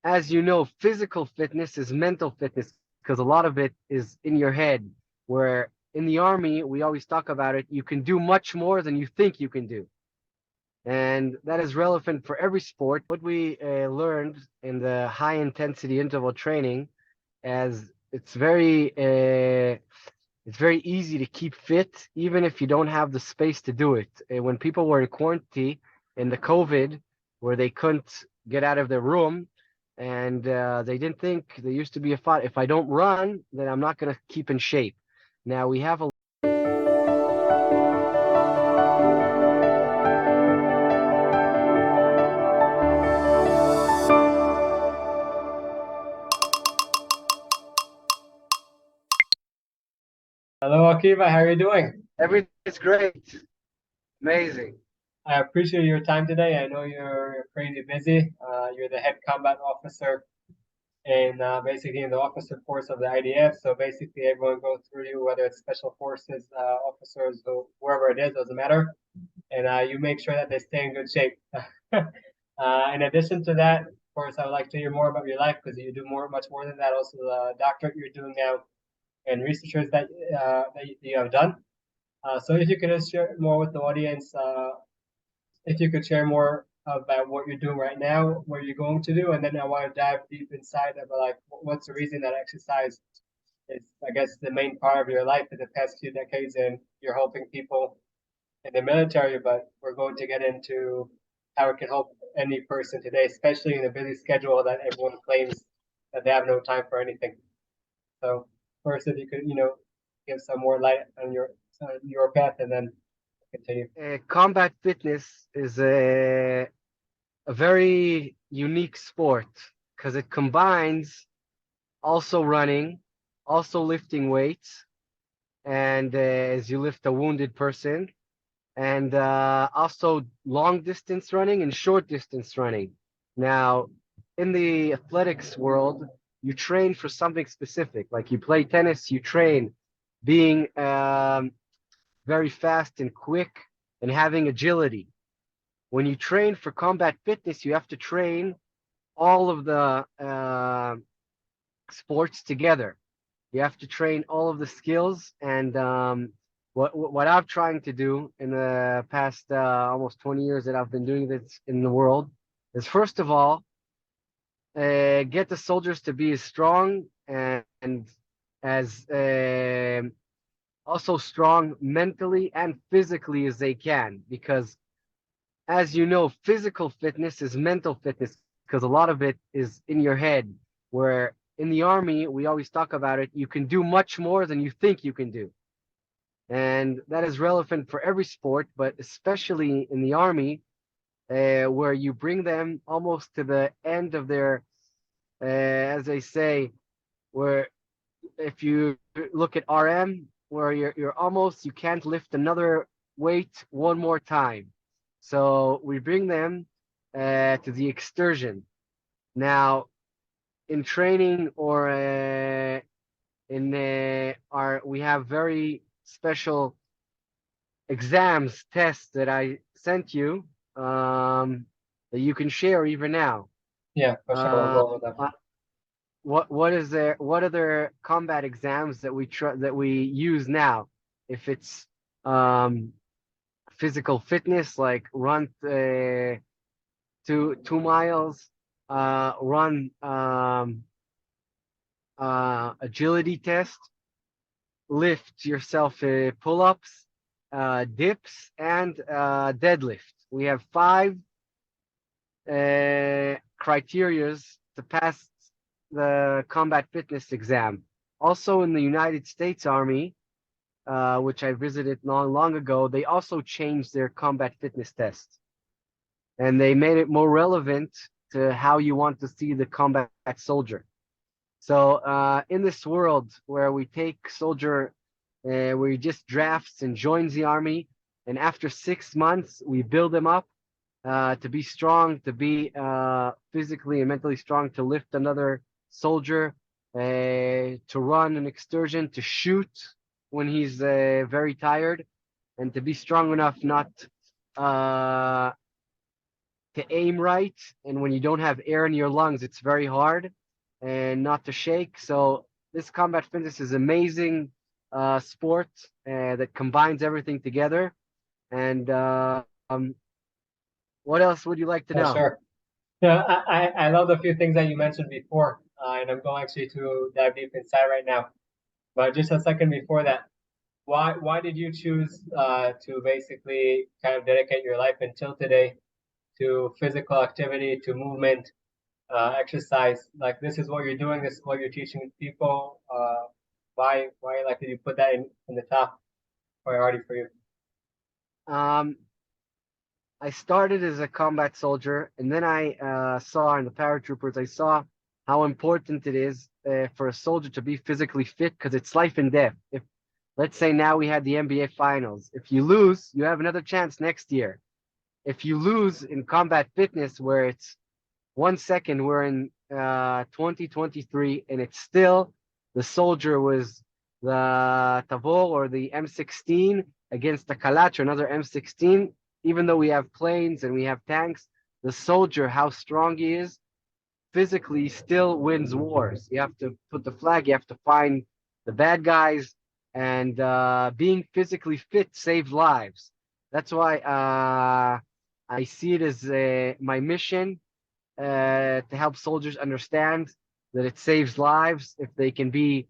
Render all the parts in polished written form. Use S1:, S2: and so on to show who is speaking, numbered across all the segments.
S1: as you know, physical fitness is mental fitness because a lot of it is in your head. Where in the army, we always talk about it, you can do much more than you think you can do. And that is relevant for every sport. What we learned in the high intensity interval training, as it's very easy to keep fit, even if you don't have the space to do it. When people were in quarantine in the COVID, where they couldn't get out of their room, and they didn't think there used to be a thought, if I don't run, then I'm not going to keep in shape. Now we have a
S2: Hello, Akiva. How are you doing?
S1: everything's great, amazing.
S2: I appreciate your time today. I know you're crazy busy. You're the head combat officer in basically in the officer force of the IDF. So basically, everyone goes through you, whether it's special forces officers or wherever it is, doesn't matter. And you make sure that they stay in good shape. In addition to that, of course, I would like to hear more about your life because you do much more than that. Also, the doctorate you're doing now and researchers that you have done. So if you could just share more with the audience, if you could share more about what you're doing right now, what you're going to do, and then I want to dive deep inside about like what's the reason that exercise is, I guess, the main part of your life in the past few decades, and you're helping people in the military. But we're going to get into how it can help any person today, especially in a busy schedule that everyone claims that they have no time for anything. So first, if you could, give some more light on your path, and then continue.
S1: Combat fitness is a very unique sport because it combines also running, also lifting weights, and as you lift a wounded person, and also long distance running and short distance running. Now, in the athletics world, you train for something specific. Like you play tennis, you train being very fast and quick and having agility. When you train for combat fitness, you have to train all of the sports together. You have to train all of the skills. And what I'm trying to do in the past almost 20 years that I've been doing this in the world is, first of all, get the soldiers to be as strong and as also strong mentally and physically as they can. Because as you know, physical fitness is mental fitness because a lot of it is in your head. Where in the army, we always talk about it, you can do much more than you think you can do. And that is relevant for every sport, but especially in the army, where you bring them almost to the end of their, as they say, where if you look at RM, where you're almost, you can't lift another weight one more time. So we bring them to the excursion. Now, in training or in our, we have very special exams, tests that I sent you, that you can share even now.
S2: Yeah, for sure. We'll
S1: Uh,
S2: go over that.
S1: uh, what is there? What are there combat exams that we use now? If it's um, physical fitness, like run 2 miles, run agility test, lift yourself pull-ups, dips, and deadlift. We have five criterias to pass the combat fitness exam. Also, in the United States Army, which I visited long ago, they also changed their combat fitness test, and they made it more relevant to how you want to see the combat soldier. So in this world where we take soldier, where he just drafts and joins the army, and after 6 months we build them up to be strong, to be physically and mentally strong, to lift another soldier, to run an excursion, to shoot when he's very tired, and to be strong enough not uh, to aim right, and when you don't have air in your lungs, it's very hard and not to shake. So this combat fitness is amazing sport that combines everything together. And what else would you like to
S2: For
S1: know?
S2: sure. Yeah, I love the few things that you mentioned before, and I'm going actually to dive deep inside right now. But just a second before that, why did you choose to basically kind of dedicate your life until today to physical activity, to movement, exercise? Like this is what you're doing, this is what you're teaching people. Why like did you put that in the top priority for you?
S1: Um, I started as a combat soldier, and then I saw in the paratroopers, I saw how important it is for a soldier to be physically fit because it's life and death. If, let's say, now we had the NBA finals, if you lose, you have another chance next year. If you lose in combat fitness, where it's 1 second, we're in 2023, and it's still the soldier was the Tavor or the M16 against the Kalach or another M16. Even though we have planes and we have tanks, the soldier, how strong he is, physically still wins wars. You have to put the flag, you have to find the bad guys, and being physically fit saves lives. That's why I see it as my mission to help soldiers understand that it saves lives if they can be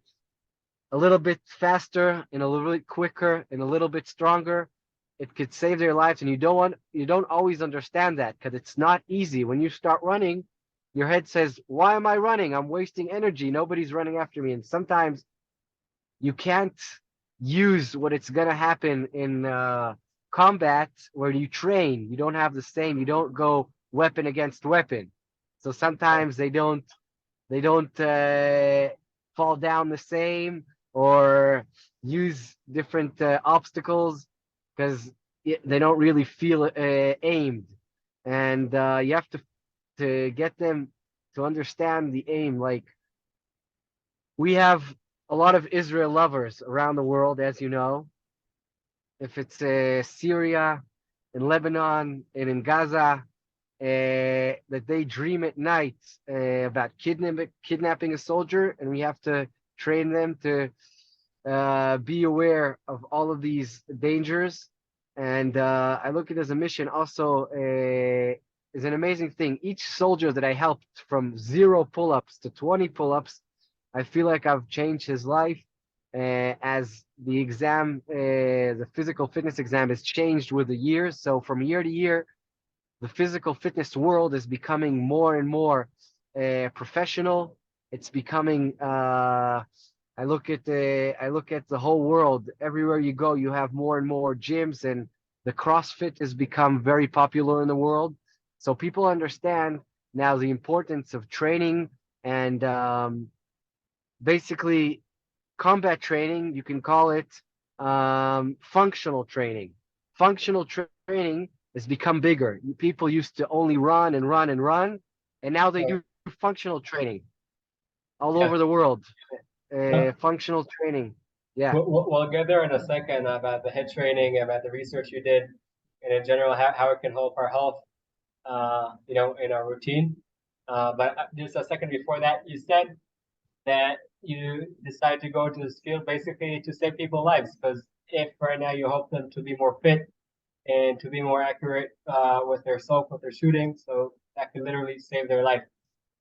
S1: a little bit faster and a little bit quicker and a little bit stronger. It could save their lives, and you don't always understand that because it's not easy. When you start running, your head says, "Why am I running? I'm wasting energy. Nobody's running after me." And sometimes you can't use what it's gonna happen in combat where you train. You don't have the same. You don't go weapon against weapon. So sometimes they don't fall down the same or use different obstacles because they don't really feel aimed, and you have to get them to understand the aim. Like we have a lot of Israel lovers around the world, as you know. If it's Syria, in Lebanon, and in Gaza, that they dream at night about kidnapping a soldier, and we have to train them to be aware of all of these dangers. And I look at it as a mission also is an amazing thing. Each soldier that I helped from 0 pull-ups to 20 pull-ups, I feel like I've changed his life as the physical fitness exam has changed with the years. So from year to year, the physical fitness world is becoming more and more professional. It's becoming. I look at the whole world. Everywhere you go, you have more and more gyms, and the CrossFit has become very popular in the world. So people understand now the importance of training and basically combat training. You can call it functional training. Functional training has become bigger. People used to only run and run and run, and now they
S2: Right.
S1: do functional training all
S2: Yeah.
S1: over the world.
S2: Uh,
S1: Functional training. Yeah.
S2: we'll get there in a second about the head training, about the research you did, and in general how it can help our health, in our routine. But just a second before that, you said that you decided to go into this field basically to save people's lives. Because if right now you help them to be more fit and to be more accurate with their self, with their shooting, so that could literally save their life.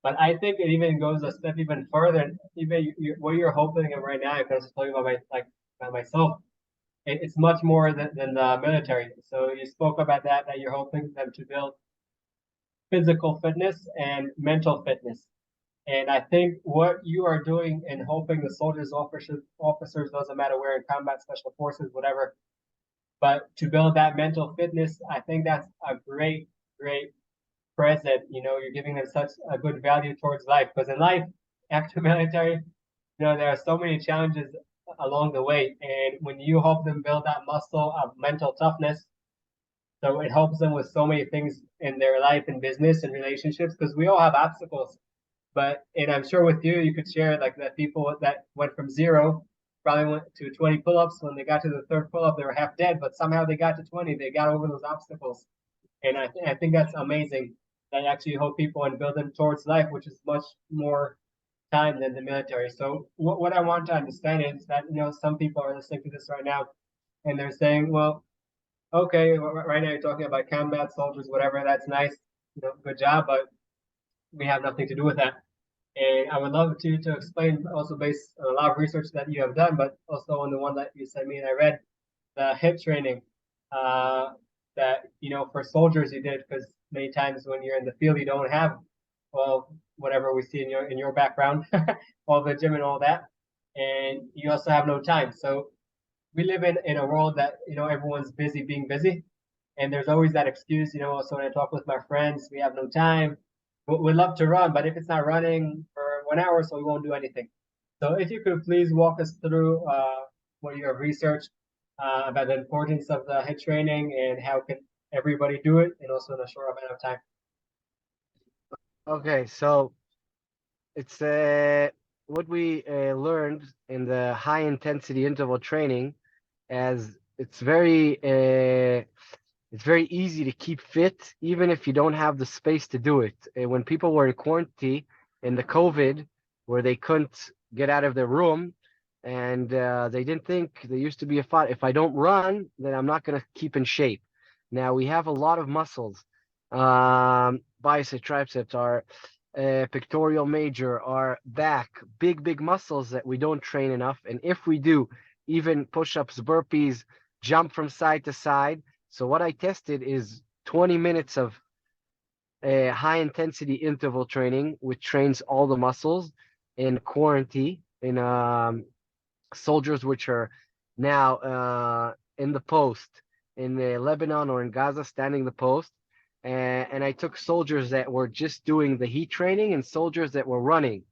S2: But I think it even goes a step even further. Even what you're hoping of right now, I can just tell you about about myself. It's much more than the military. So you spoke about that you're hoping them to build physical fitness and mental fitness. And I think what you are doing in helping the soldiers, officers, doesn't matter where in combat, special forces, whatever, but to build that mental fitness, I think that's a great present. You're giving them such a good value towards life. Because in life, after military, there are so many challenges along the way. And when you help them build that muscle of mental toughness, so it helps them with so many things in their life and business and relationships, because we all have obstacles. And I'm sure with you, you could share like that people that went from zero probably went to 20 pull-ups. When they got to the third pull-up, they were half dead, but somehow they got to 20. They got over those obstacles. And I think that's amazing. That actually help people and build them towards life, which is much more time than the military. So what I want to understand is that some people are listening to this right now, and they're saying, well, okay, right now you're talking about combat soldiers, whatever. That's nice, good job, but we have nothing to do with that. And I would love to explain also based on a lot of research that you have done, but also on the one that you sent me and I read, the HIIT training uh, that for soldiers you did, because many times when you're in the field you don't have well whatever we see in your background, all the gym and all that, and you also have no time. So we live in a world that everyone's busy being busy, and there's always that excuse. Also when I talk with my friends, we have no time. We'd love to run, but if it's not running for 1 hour, so we won't do anything. So if you could please walk us through what you have researched about the importance of the head training and how can everybody do it, and also in a short amount of time.
S1: Okay, so it's what we learned in the high intensity interval training, as it's very easy to keep fit even if you don't have the space to do it. When people were in quarantine in the COVID, where they couldn't get out of their room, and they didn't think they used to be a fight. If I don't run, then I'm not going to keep in shape. Now we have a lot of muscles, biceps, triceps, our pectoral major, our back, big muscles that we don't train enough. And if we do, even push-ups, burpees, jump from side to side. So what I tested is 20 minutes of high intensity interval training, which trains all the muscles in quarantine in soldiers which are now in the post in Lebanon or in Gaza, standing the post. And I took soldiers that were just doing the heat training and soldiers that were running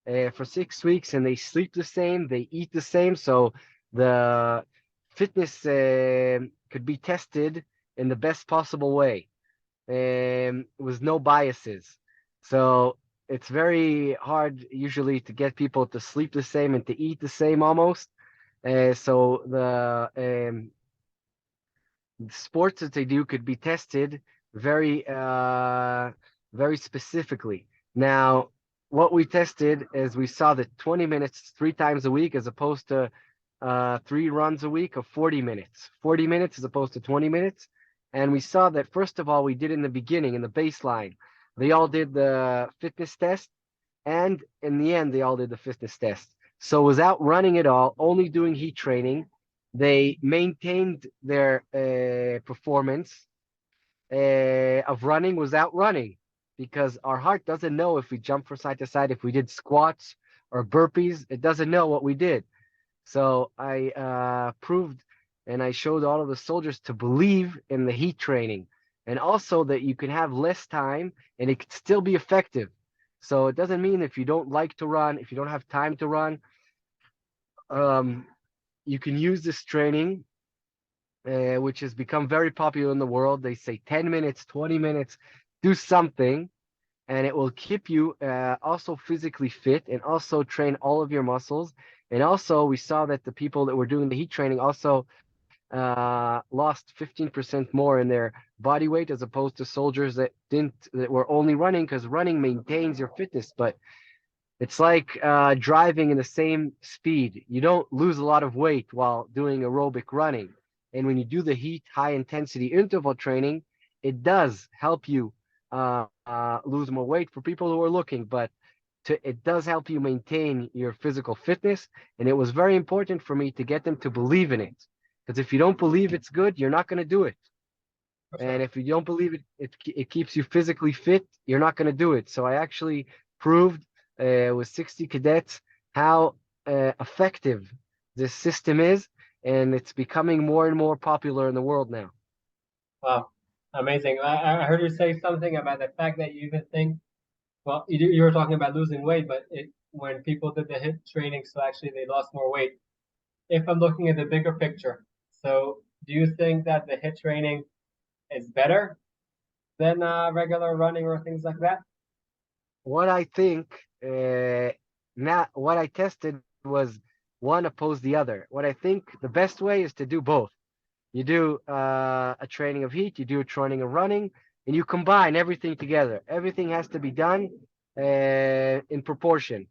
S1: for 6 weeks, and they sleep the same, they eat the same. So the fitness could be tested in the best possible way with no biases. So it's very hard usually to get people to sleep the same and to eat the same almost. So the sports that they do could be tested very very specifically. Now, what we tested is we saw that 20 minutes 3 times a week as opposed to 3 runs a week of 40 minutes. 40 minutes as opposed to 20 minutes. And we saw that first of all, we did in the beginning, in the baseline, they all did the fitness test, and in the end, they all did the fitness test. So without running at all, only doing heat training, they maintained their performance of running without running, because our heart doesn't know if we jump from side to side, if we did squats or burpees, it doesn't know what we did. So I proved and I showed all of the soldiers to believe in the heat training, and also that you can have less time and it could still be effective. So it doesn't mean if you don't like to run, if you don't have time to run, um, you can use this training, which has become very popular in the world. They say 10 minutes, 20 minutes, do something, and it will keep you also physically fit and also train all of your muscles. And also, we saw that the people that were doing the heat training also lost 15% more in their body weight as opposed to soldiers that were only running, because running maintains your fitness, but it's like driving in the same speed. You don't lose a lot of weight while doing aerobic running. And when you do the heat high intensity interval training, it does help you lose more weight for people who are looking, but it does help you maintain your physical fitness. And it was very important for me to get them to believe in it. Because if you don't believe it's good, you're not going to do it.
S2: For
S1: And
S2: sure.
S1: if you don't believe it, it keeps you physically fit, you're not going to do it. So I actually proved with 60 cadets how effective this system is, and it's becoming more and more popular in the world now.
S2: Wow, amazing. I heard you say something about the fact that you even think, well, you were talking about losing weight, but when people did the HIIT training, so actually they lost more weight. If I'm looking at the bigger picture, so do you think that the HIIT training is better than regular running or things like that?
S1: What I think, not what I tested was one opposed the other. What I think the best way is to do both. You do a training of HIIT, you do a training of running, and you combine everything together. Everything has to be done in proportion.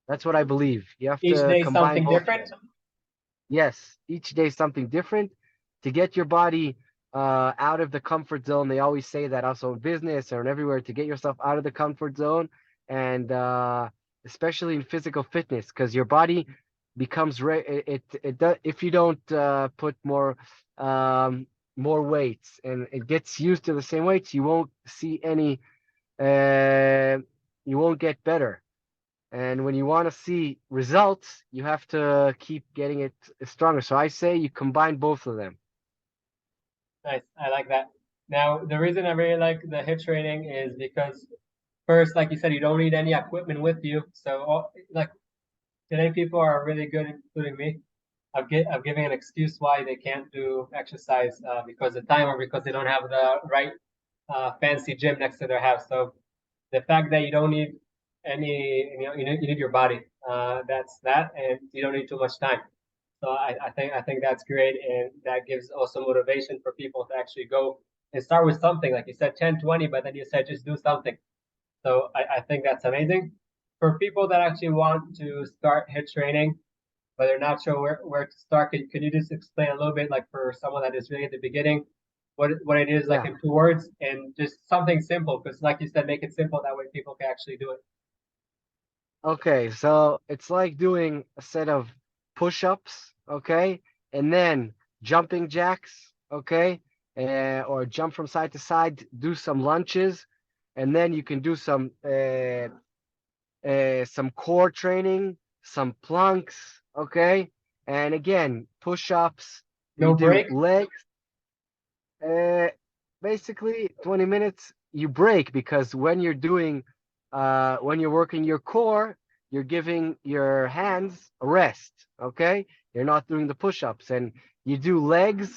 S1: That's what I believe. You have
S2: Each
S1: to
S2: day
S1: combine
S2: something
S1: both of
S2: different.
S1: them. Yes, each day something different to get your body out of the comfort zone. They always say that also in business or in everywhere to get yourself out of the comfort zone, and especially in physical fitness, because your body becomes it does if you don't put um, more weights and it gets used to the same weights, you won't see any uh, you won't get better. And when you want to see results, you have to keep getting it stronger. So I say you combine both of them.
S2: Nice, I like that. Now, the reason I really like the HIIT training is because first, like you said, you don't need any equipment with you. So, like today, people are really good, including me. I'm giving an excuse why they can't do exercise because of time or because they don't have the right fancy gym next to their house. So the fact that you don't need any, you need your body. That's that, and you don't need too much time. So I think that's great, and that gives also motivation for people to actually go and start with something. Like you said, 10, 20, but then you said just do something. So I think that's amazing. For people that actually want to start HIIT training, but they're not sure where to start, could you just explain a little bit, like for someone that is really at the beginning, what it is like
S1: Yeah.
S2: in 2 words, and just something simple, because like you said, make it simple. That way people can actually do it.
S1: Okay. So it's like doing a set of push-ups, okay, and then jumping jacks, okay, or jump from side to side, do some lunges, and then you can do some core training, some planks, okay, and again push-ups. You
S2: No
S1: do
S2: break,
S1: legs. Uh, Basically, 20 minutes you break because when you're working your core, you're giving your hands a rest. Okay, you're not doing the push-ups, and you do legs,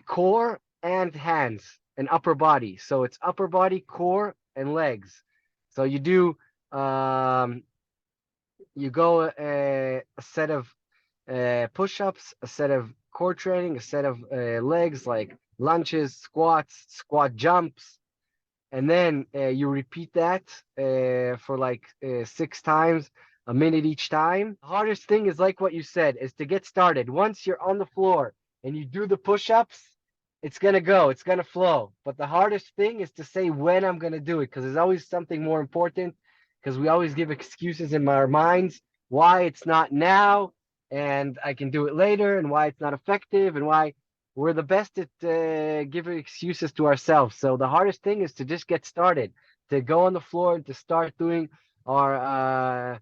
S1: core, and hands and upper body. So it's upper body, core, and legs. So um, you go a set of push-ups, a set of core training, a set of legs like lunges, squats, squat jumps, and then you repeat that for like 6 times, a minute each time. The hardest thing is like what you said, is to get started. Once you're on the floor and you do the push-ups, it's gonna flow. But the hardest thing is to say when I'm gonna do it, because there's always something more important, because we always give excuses in our minds why it's not now and I can do it later, and why it's not effective, and why we're the best at giving excuses to ourselves. So the hardest thing is to just get started, to go on the floor and to start doing our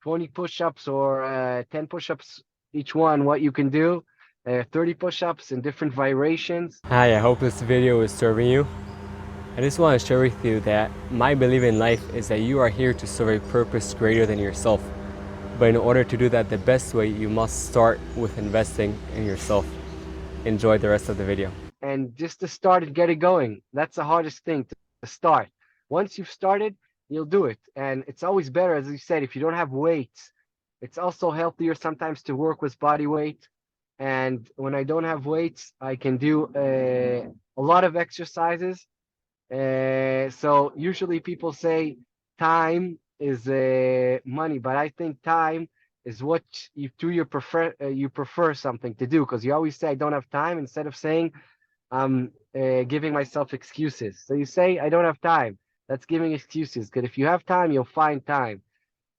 S1: 20 push-ups or 10 push-ups each one, what you can do, 30 push-ups in different variations.
S3: Hi, I hope this video is serving you. I just want to share with you that my belief in life is that you are here to serve a purpose greater than yourself. But in order to do that the best way, you must start with investing in yourself. Enjoy the rest of the video.
S1: And just to start and get it going, that's the hardest thing, to start. Once you've started, you'll do it. And it's always better, as you said, if you don't have weights, it's also healthier sometimes to work with body weight. And when I don't have weights, I can do a lot of exercises. So usually people say time is money, but I think time is what you prefer something to do, because you always say I don't have time instead of saying I'm giving myself excuses. So you say I don't have time. That's giving excuses. Because if you have time, you'll find time.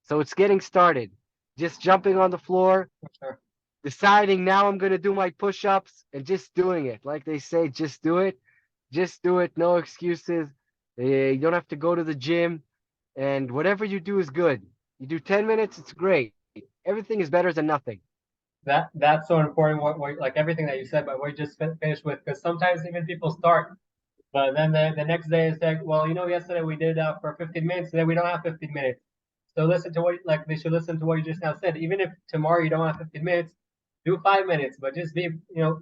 S1: So it's getting started. Just jumping on the floor,
S2: for sure.
S1: deciding now I'm going to do my push-ups and just doing it. Like they say, just do it. Just do it. No excuses. You don't have to go to the gym. And whatever you do is good. You do 10 minutes, it's great. Everything is better than nothing.
S2: That's so important. Like everything that you said, but we just finished with, because sometimes even people start, but then the next day it's like, well, yesterday we did for 15 minutes, today we don't have 15 minutes. So listen to what, like, they should listen to what you just now said. Even if tomorrow you don't have 15 minutes, do 5 minutes, but just be,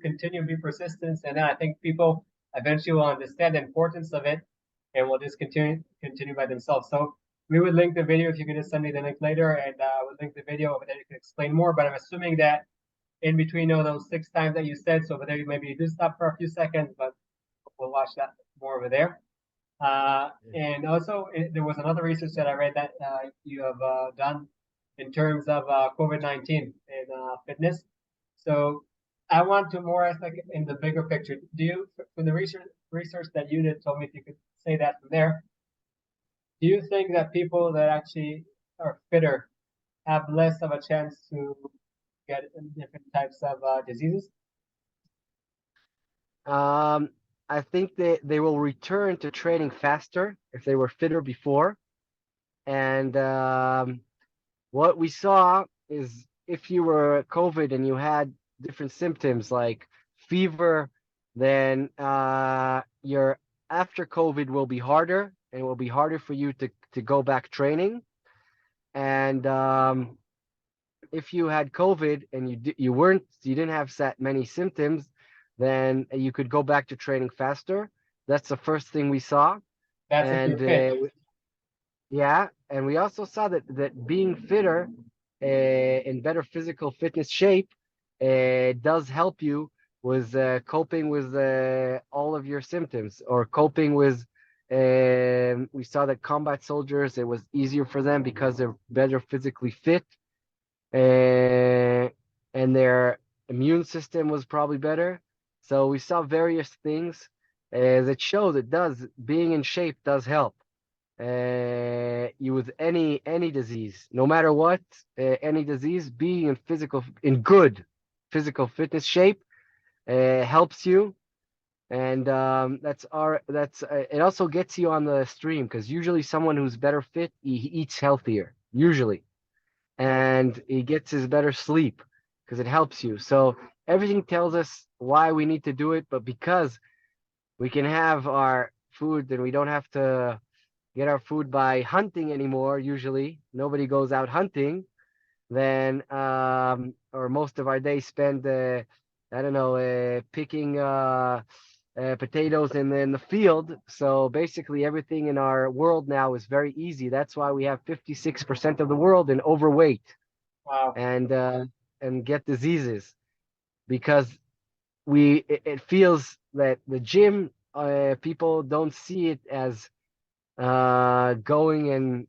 S2: continue, be persistent, and then I think people eventually will understand the importance of it, and will just continue by themselves. So we would link the video if you could just send me the link later, and I would link the video over there. You can explain more. But I'm assuming that in between those 6 times that you said. So over there, maybe you do stop for a few seconds, but we'll watch that more over there. And also, there was another research that I read that you have done in terms of COVID-19 in fitness. So I want to more ask like in the bigger picture. Do you, from the research that you did, told me if you could say that from there, do you think that people that actually are fitter have less of a chance to get different types of diseases?
S1: I think they will return to training faster if they were fitter before. And what we saw is if you were COVID and you had different symptoms like fever, then your after COVID will be harder and it will be harder for you to go back training. And if you had COVID and you didn't have that many symptoms, then you could go back to training faster. That's the first thing we saw.
S2: That's if
S1: And
S2: you're fit.
S1: yeah, and we also saw that being fitter in better physical fitness shape does help you with coping with all of your symptoms or coping with. We saw that combat soldiers, it was easier for them because they're better physically fit, uh, and their immune system was probably better. So we saw various things that show that does being in shape does help you with any disease, no matter what, any disease, being in good physical fitness shape helps you, and that's it also gets you on the stream because usually someone who's better fit he eats healthier usually, and he gets his better sleep because it helps you. So everything tells us why we need to do it, but because we can have our food and we don't have to get our food by hunting anymore. Usually, nobody goes out hunting. Then, or most of our day spent, I don't know, picking potatoes in the field. So basically, everything in our world now is very easy. That's why we have 56% of the world in overweight
S2: Wow.
S1: and get diseases because it feels that the gym people don't see it as going and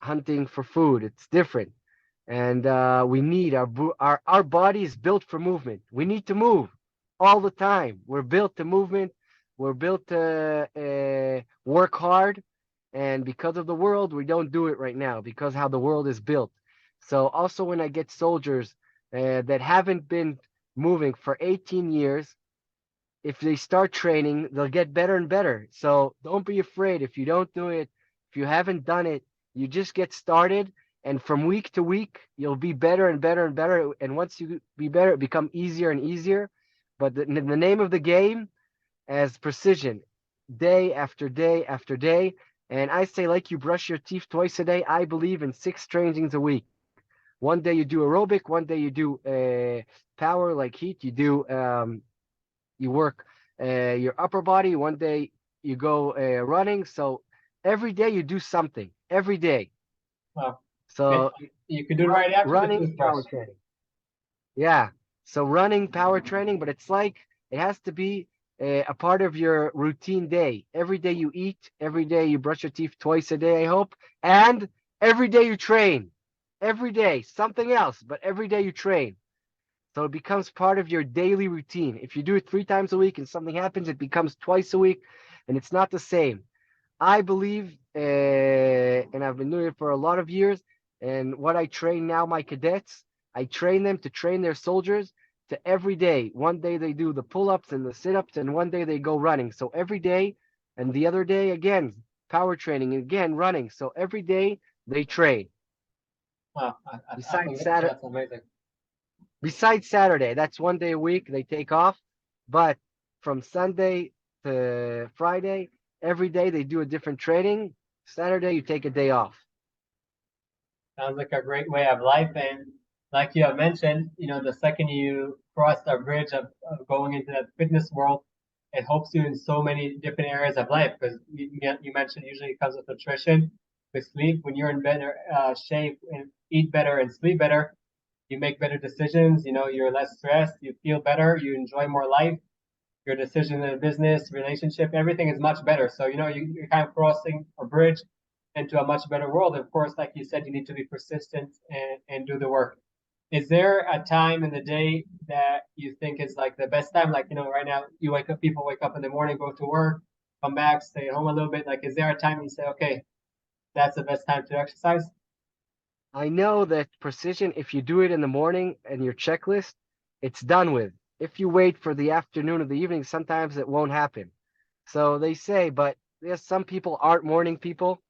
S1: hunting for food. It's different, and we need our body is built for movement. We need to move all the time. We're built to movement. We're built to work hard, and because of the world, we don't do it right now because how the world is built. So also when I get soldiers that haven't been moving for 18 years, if they start training, they'll get better and better. So don't be afraid if you don't do it. If you haven't done it, you just get started. And from week to week, you'll be better and better and better. And once you be better, it become easier and easier. But the name of the game is precision, day after day after day. And I say, like you brush your teeth twice a day, I believe in 6 trainings a week. One day you do aerobic, one day you do power like HIIT, you work your upper body. One day you go running. So every day you do something. Every day.
S2: Wow.
S1: So
S2: You could do it right after the
S1: running,
S2: toothbrush.
S1: power training. Yeah. So running, power training, but it's like it has to be a part of your routine day. Every day you eat. Every day you brush your teeth twice a day, I hope. And every day you train. Every day, something else, but every day you train. So it becomes part of your daily routine. If you do it 3 times a week and something happens, it becomes twice a week, and it's not the same. I believe, and I've been doing it for a lot of years, and what I train now, my cadets, I train them to train their soldiers to every day. One day they do the pull-ups and the sit-ups, and one day they go running. So every day, and the other day, again, power training, and again, running. So every day they train.
S2: Wow,
S1: Besides Saturday.
S2: that's amazing.
S1: Besides Saturday, that's one day a week they take off. But from Sunday to Friday, every day they do a different training. Saturday, you take a day off.
S2: Sounds like a great way of life. And like you have mentioned, the second you cross the bridge of going into that fitness world, it helps you in so many different areas of life. Because you mentioned usually it comes with nutrition, with sleep. When you're in better shape and eat better and sleep better, you make better decisions, you're less stressed, you feel better, you enjoy more life, your decision in a business, relationship, everything is much better. So, you're kind of crossing a bridge into a much better world. Of course, like you said, you need to be persistent and do the work. Is there a time in the day that you think is like the best time? Like, right now people wake up in the morning, go to work, come back, stay home a little bit. Like, is there a time you say, okay, that's the best time to exercise?
S1: I know that precision, if you do it in the morning and your checklist, it's done with. If you wait for the afternoon or the evening, sometimes it won't happen. So they say, but yes, some people aren't morning people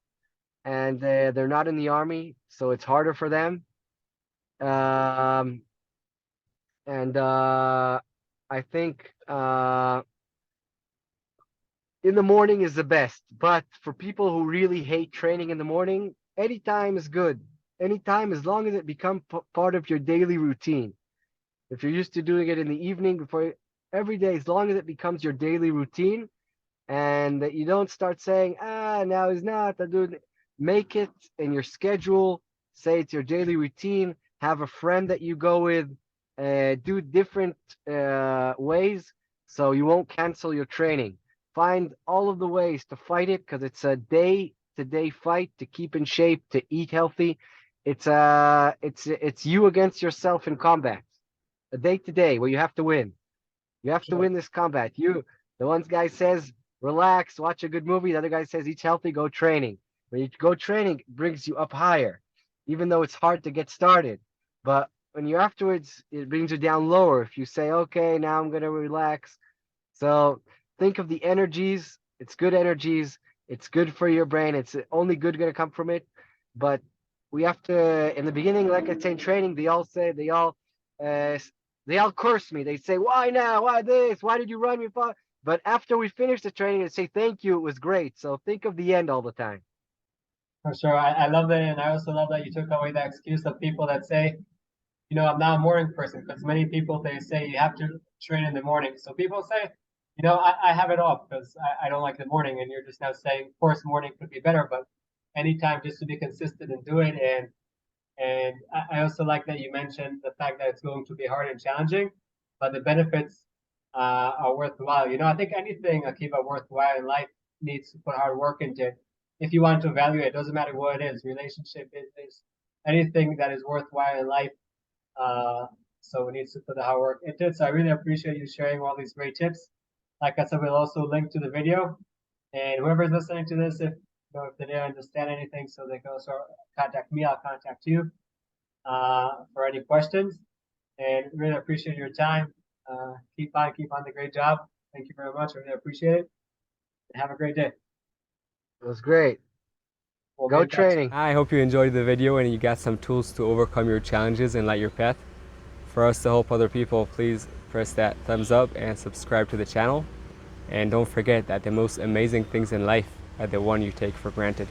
S1: and they're not in the army, so it's harder for them. Um, and I think in the morning is the best. But for people who really hate training in the morning, any time is good. Any time, as long as it becomes part of your daily routine. If you're used to doing it in the evening before every day, as long as it becomes your daily routine, and that you don't start saying, now is not, I do it. Make it in your schedule, say it's your daily routine, have a friend that you go with, do different ways so you won't cancel your training. Find all of the ways to fight it because it's a day-to-day fight to keep in shape, to eat healthy. It's you against yourself in combat, a day-to-day where you have to win. You have to
S2: Sure.
S1: win this combat. The one guy says, relax, watch a good movie. The other guy says, eat healthy, go training. When you go training, it brings you up higher, even though it's hard to get started. But when you're afterwards, it brings you down lower. If you say, okay, now I'm going to relax. So think of the energies. It's good energies. It's good for your brain. It's only good going to come from it. But we have to, in the beginning, like I say in training, uh, they all curse me. They say, why now? Why this? Why did you run me far? But after we finish the training, they say, thank you. It was great. So think of the end all the time.
S2: For sure. I love that. And I also love that you took away the excuse of people that say, I'm not a morning person, because many people, they say you have to train in the morning. So people say, I have it off because I don't like the morning. And you're just now saying, of course, morning could be better, but anytime just to be consistent and do it. And I also like that you mentioned the fact that it's going to be hard and challenging, but the benefits are worthwhile. I think anything, Akiva, worthwhile in life needs to put hard work into it. If you want to evaluate, it doesn't matter what it is, relationship, business, anything that is worthwhile in life. So it needs to put the hard work into it. So I really appreciate you sharing all these great tips. Like I said, we'll also link to the video. And whoever's listening to this, if they didn't understand anything, so they can also contact me. I'll contact you for any questions. And really appreciate your time. Keep on the great job. Thank you very much. I really appreciate it. And have a great day.
S1: It was great.
S2: We'll be
S1: Go
S2: in touch.
S1: training.
S3: I hope you enjoyed the video and you got some tools to overcome your challenges and light your path. For us to help other people, please press that thumbs up and subscribe to the channel. And don't forget that the most amazing things in life are the one you take for granted.